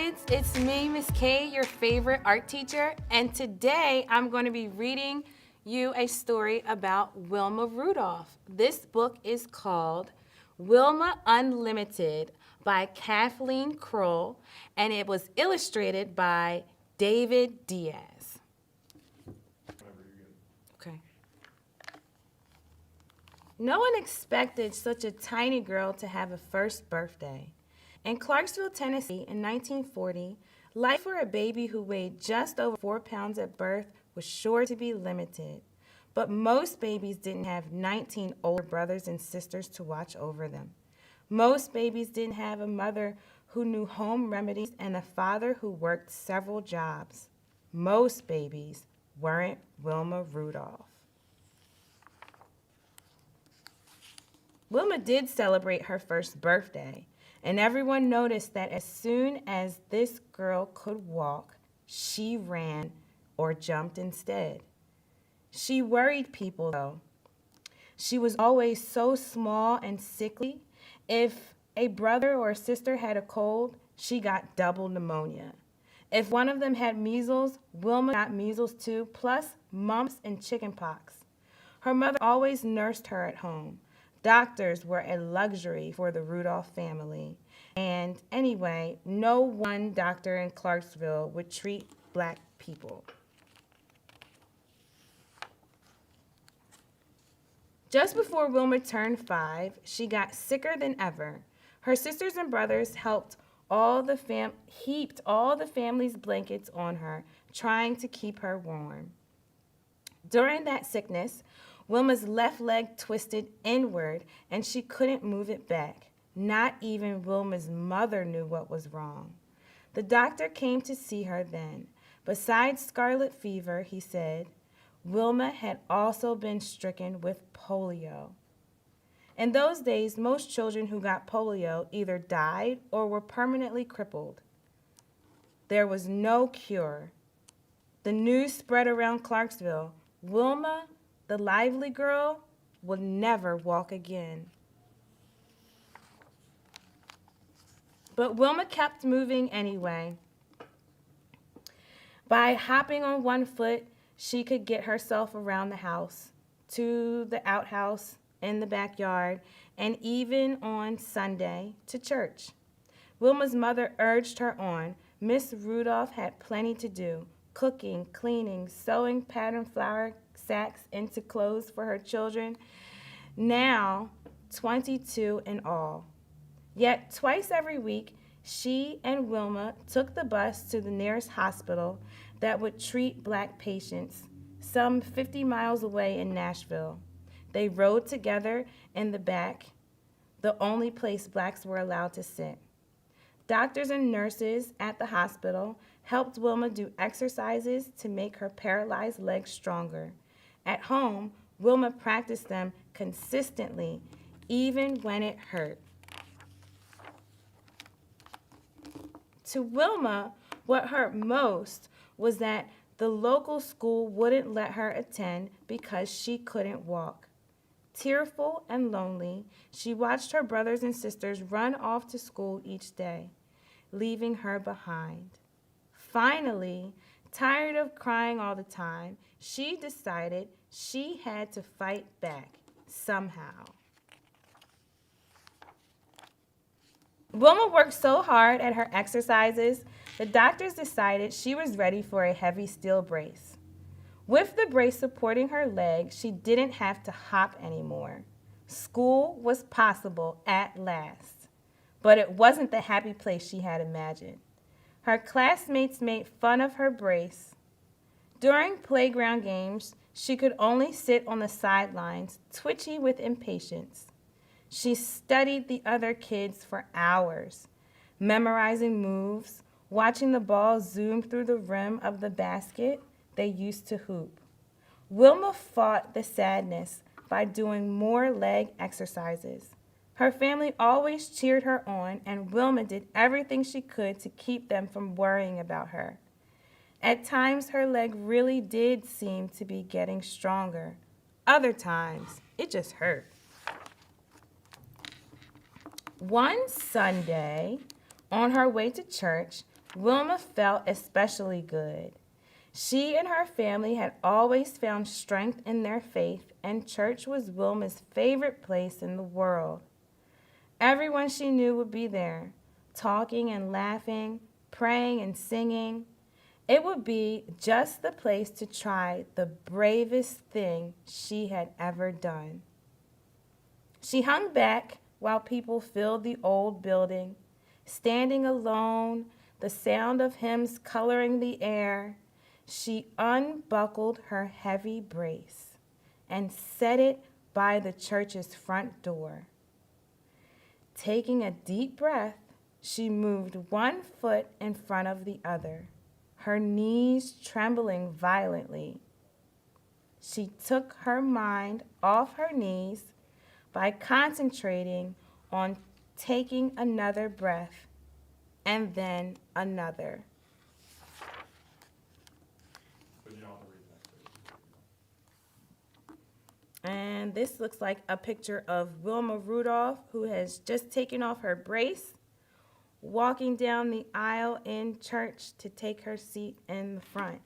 kids, it's me, Miss Cade, your favorite art teacher, and today I'm going to be reading you a story about Wilma Rudolph. This book is called Wilma Unlimited by Kathleen Krull, and it was illustrated by David Diaz. Okay. No one expected such a tiny girl to have a first birthday. In Clarksville, Tennessee, in 1940, life for a baby who weighed just over 4 pounds at birth was sure to be limited. But most babies didn't have 19 older brothers and sisters to watch over them. Most babies didn't have a mother who knew home remedies and a father who worked several jobs. Most babies weren't Wilma Rudolph. Wilma did celebrate her first birthday. And everyone noticed that as soon as this girl could walk, she ran or jumped instead. She worried people, though. She was always so small and sickly. If a brother or a sister had a cold, she got double pneumonia. If one of them had measles, Wilma got measles too, plus mumps and chickenpox. Her mother always nursed her at home. Doctors were a luxury for the Rudolph family. And anyway, no one doctor in Clarksville would treat black people. Just before Wilma turned 5, she got sicker than ever. Her sisters and brothers heaped all the family's blankets on her, trying to keep her warm. During that sickness, Wilma's left leg twisted inward, and she couldn't move it back. Not even Wilma's mother knew what was wrong. The doctor came to see her then. Besides scarlet fever, he said, Wilma had also been stricken with polio. In those days, most children who got polio either died or were permanently crippled. There was no cure. The news spread around Clarksville. Wilma, the lively girl, would never walk again. But Wilma kept moving anyway. By hopping on one foot, she could get herself around the house, to the outhouse, in the backyard, and even on Sunday to church. Wilma's mother urged her on. Miss Rudolph had plenty to do: cooking, cleaning, sewing patterned flour sacks into clothes for her children, now 22 in all. Yet twice every week, she and Wilma took the bus to the nearest hospital that would treat black patients, some 50 miles away in Nashville. They rode together in the back, the only place blacks were allowed to sit. Doctors and nurses at the hospital helped Wilma do exercises to make her paralyzed legs stronger. At home, Wilma practiced them consistently, even when it hurt. To Wilma, what hurt most was that the local school wouldn't let her attend because she couldn't walk. Tearful and lonely, she watched her brothers and sisters run off to school each day, leaving her behind. Finally, tired of crying all the time, she decided she had to fight back somehow. Wilma worked so hard at her exercises, the doctors decided she was ready for a heavy steel brace. With the brace supporting her leg, she didn't have to hop anymore. School was possible at last. But it wasn't the happy place she had imagined. Her classmates made fun of her brace. During playground games, she could only sit on the sidelines, twitchy with impatience. She studied the other kids for hours, memorizing moves, watching the ball zoom through the rim of the basket they used to hoop. Wilma fought the sadness by doing more leg exercises. Her family always cheered her on, and Wilma did everything she could to keep them from worrying about her. At times, her leg really did seem to be getting stronger. Other times, it just hurt. One Sunday, on her way to church, Wilma felt especially good. She and her family had always found strength in their faith, and church was Wilma's favorite place in the world. Everyone she knew would be there, talking and laughing, praying and singing. It would be just the place to try the bravest thing she had ever done. She hung back while people filled the old building, standing alone, the sound of hymns coloring the air. She unbuckled her heavy brace and set it by the church's front door. Taking a deep breath, she moved one foot in front of the other, her knees trembling violently. She took her mind off her knees by concentrating on taking another breath and then another. And this looks like a picture of Wilma Rudolph, who has just taken off her brace, walking down the aisle in church to take her seat in the front.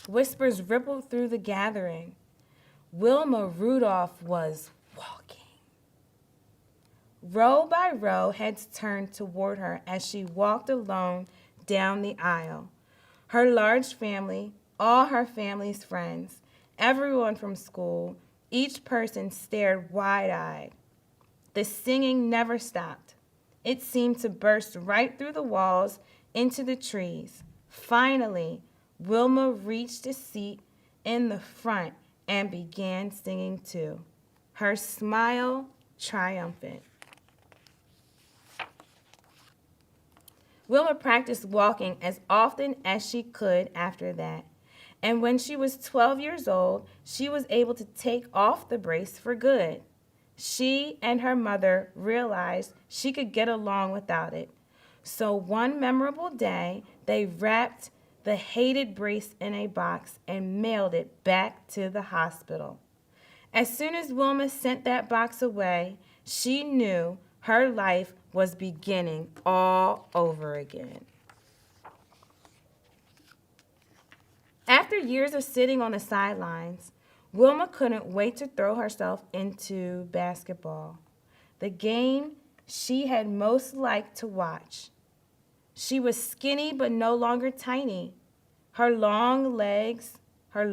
Whispers rippled through the gathering. Wilma Rudolph was walking. Row by row, heads turned toward her as she walked alone down the aisle. Her large family, all her family's friends, everyone from school, each person stared wide-eyed. The singing never stopped. It seemed to burst right through the walls into the trees. Finally, Wilma reached a seat in the front and began singing too, her smile triumphant. Wilma practiced walking as often as she could after that, and when she was 12 years old, she was able to take off the brace for good. She and her mother realized she could get along without it, so one memorable day, they wrapped the hated brace in a box and mailed it back to the hospital. As soon as Wilma sent that box away, she knew her life was beginning all over again. After years of sitting on the sidelines, Wilma couldn't wait to throw herself into basketball, the game she had most liked to watch. She was skinny but no longer tiny. Her long legs would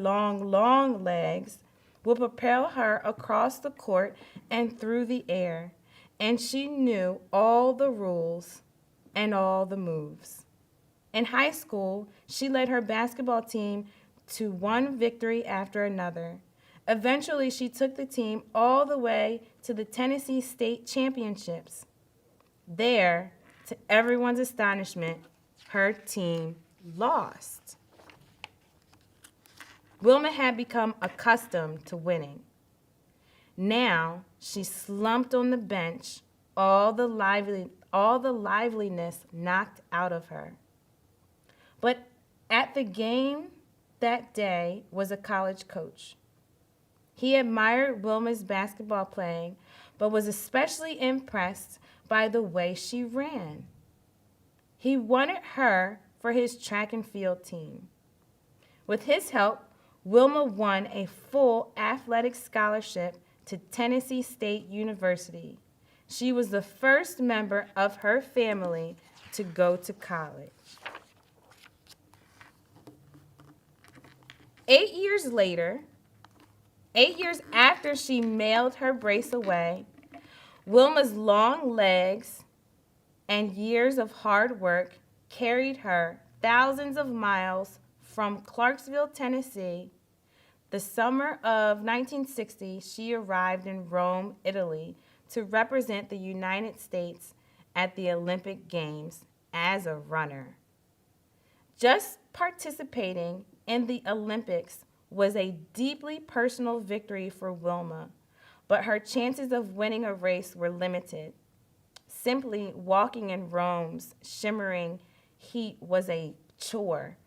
propel her across the court and through the air, and she knew all the rules and all the moves. In high school, she led her basketball team to one victory after another. Eventually, she took the team all the way to the Tennessee State Championships. There, to everyone's astonishment, her team lost. Wilma had become accustomed to winning. Now, she slumped on the bench, all the liveliness knocked out of her. But at the game that day was a college coach. He admired Wilma's basketball playing, but was especially impressed by the way she ran. He wanted her for his track and field team. With his help, Wilma won a full athletic scholarship to Tennessee State University. She was the first member of her family to go to college. 8 years later, 8 years after she mailed her brace away, Wilma's long legs and years of hard work carried her thousands of miles from Clarksville, Tennessee. The summer of 1960, she arrived in Rome, Italy, to represent the United States at the Olympic Games as a runner. Just participating in the Olympics was a deeply personal victory for Wilma, but her chances of winning a race were limited. Simply walking in Rome's shimmering heat was a chore,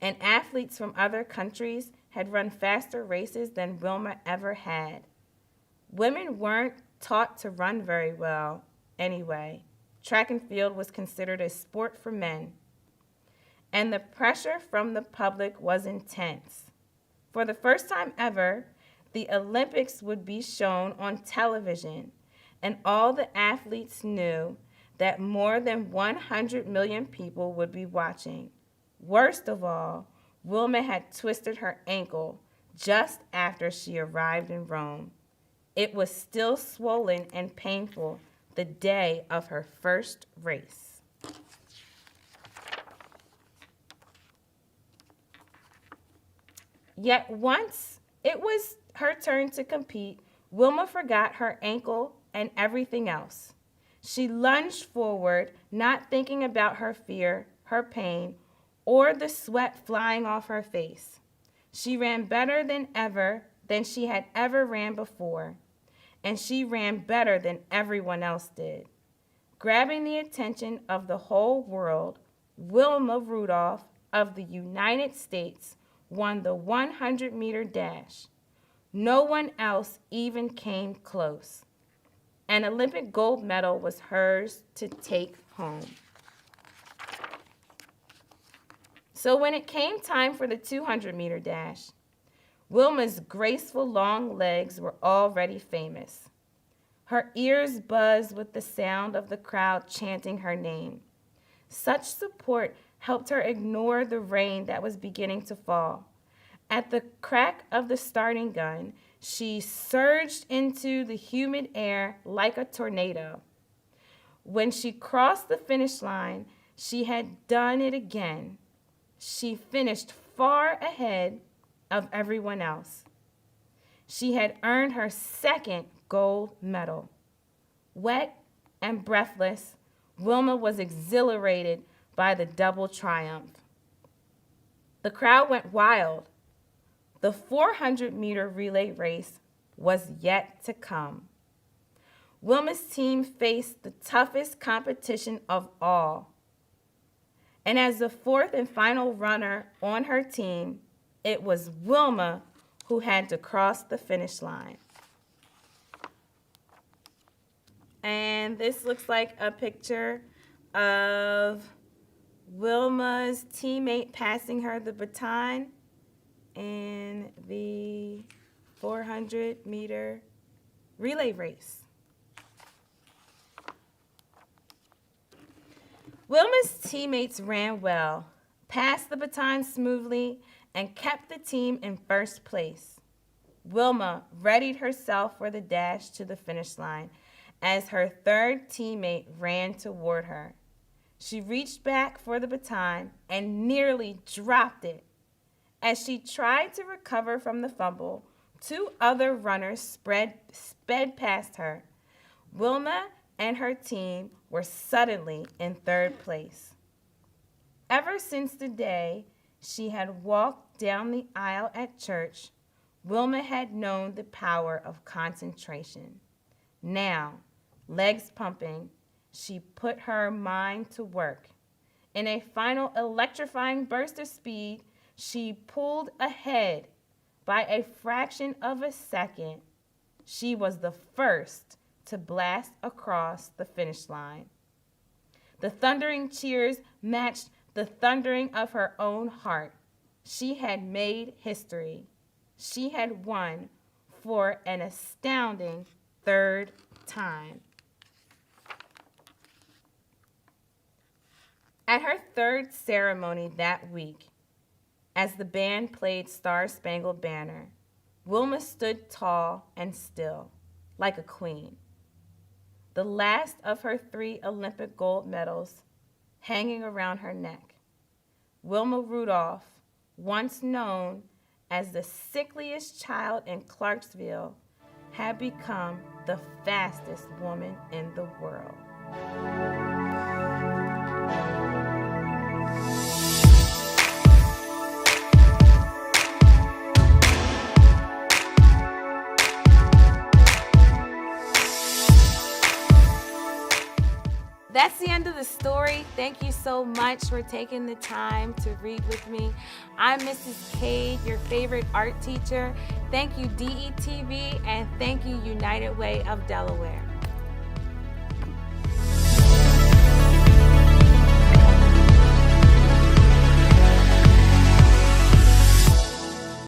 and athletes from other countries had run faster races than Wilma ever had. Women weren't taught to run very well anyway. Track and field was considered a sport for men. And the pressure from the public was intense. For the first time ever, the Olympics would be shown on television, and all the athletes knew that more than 100 million people would be watching. Worst of all, Wilma had twisted her ankle just after she arrived in Rome. It was still swollen and painful the day of her first race. Yet once it was her turn to compete, Wilma forgot her ankle and everything else. She lunged forward, not thinking about her fear, her pain, or the sweat flying off her face. She ran better than she had ever ran before, and she ran better than everyone else did. Grabbing the attention of the whole world, Wilma Rudolph of the United States won the 100-meter dash. No one else even came close. An Olympic gold medal was hers to take home. So when it came time for the 200-meter dash, Wilma's graceful long legs were already famous. Her ears buzzed with the sound of the crowd chanting her name. Such support helped her ignore the rain that was beginning to fall. At the crack of the starting gun, she surged into the humid air like a tornado. When she crossed the finish line, she had done it again. She finished far ahead of everyone else. She had earned her second gold medal. Wet and breathless, Wilma was exhilarated by the double triumph. The crowd went wild. The 400-meter relay race was yet to come. Wilma's team faced the toughest competition of all. And as the fourth and final runner on her team, it was Wilma who had to cross the finish line. And this looks like a picture of Wilma's teammate passing her the baton in the 400-meter relay race. Wilma's teammates ran well, passed the baton smoothly, and kept the team in first place. Wilma readied herself for the dash to the finish line as her third teammate ran toward her. She reached back for the baton and nearly dropped it. As she tried to recover from the fumble, two other runners sped past her. Wilma and her team were suddenly in third place. Ever since the day she had walked down the aisle at church, Wilma had known the power of concentration. Now, legs pumping, she put her mind to work. In a final electrifying burst of speed, she pulled ahead by a fraction of a second. She was the first to blast across the finish line. The thundering cheers matched the thundering of her own heart. She had made history. She had won for an astounding third time. At her third ceremony that week, as the band played Star-Spangled Banner, Wilma stood tall and still, like a queen. The last of her 3 Olympic gold medals hanging around her neck. Wilma Rudolph, once known as the sickliest child in Clarksville, had become the fastest woman in the world. That's the end of of the story. Thank you so much for taking the time to read with me. I'm Mrs. Cade, your favorite art teacher. Thank you, DETV, and thank you, United Way of Delaware.